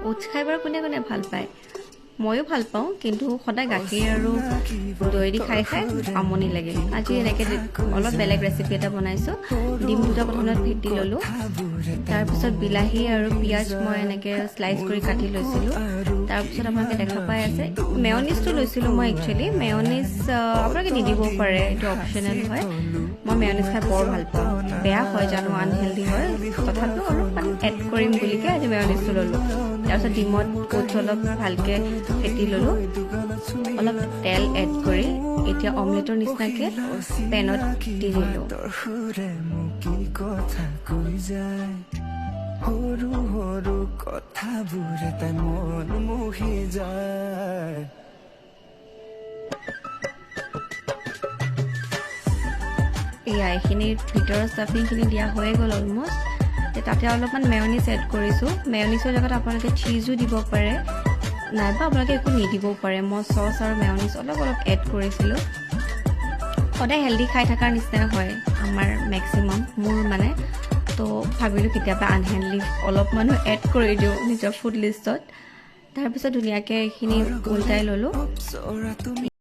Oats খাই বাৰু কোনে কোনে ভাল পায়, ময়ো ভাল পাওঁ, কিন্তু সদায় গাখীৰ আৰু দৈ দি খাই খাই আমনি লাগে। আজি এনেকৈ অলপ বেলেগ ৰেচিপি এটা বনাইছোঁ। ডিম দুটা প্ৰথমতে ফেটি ল'লোঁ, তাৰপিছত বিলাহী আৰু পিঁয়াজ মই এনেকৈ শ্লাইচ কৰি কাটি লৈছিলোঁ। তাৰপিছত আপোনালোকে দেখা পাই আছে মেয়নিজটো লৈছিলোঁ মই। একচুৱেলি মেয়নিজ আপোনালোকে দি দিব পাৰে, এইটো অপশ্যনেল হয়। মই মেয়নিজ খাই বৰ ভাল পাওঁ, বেয়া হয় জানো, আনহেল্ডি হয়, তথাপিও অলপমান এড কৰিম বুলিকৈ আজি মেয়নিজটো ল'লোঁ। তাৰপিছত ডিমত ওটছ অলপ ভালকৈ ফেটি ল'লোঁ, অলপ তেল এড কৰি এতিয়া অমলেটৰ নিচিনাকৈ পেনত দি দিলোঁ। সৰু সৰু কথাবোৰে তাই মন মোহি যায়। এয়া এইখিনিৰ ভিতৰৰ ষ্টাফিংখিনি দিয়া হৈয়ে গ'ল অলমষ্ট। তাতে অলপমান মেয়নিজ এড কৰিছোঁ। মেয়নিজৰ জেগাত আপোনালোকে চীজো দিব পাৰে, নাইবা আপোনালোকে একো নিদিবও পাৰে। মই চচ আৰু মেয়নিজ অলপ অলপ এড কৰিছিলোঁ। সদায় হেল্ডি খাই থকাৰ নিচিনা হয় আমাৰ মেক্সিমাম, মোৰ মানে। তো ভাবিলোঁ কেতিয়াবা আনহেল্ডি অলপমানো এড কৰি দিওঁ নিজৰ ফুড লিষ্টত। তাৰপিছত ধুনীয়াকৈ এইখিনি উল্টাই ল'লোঁ।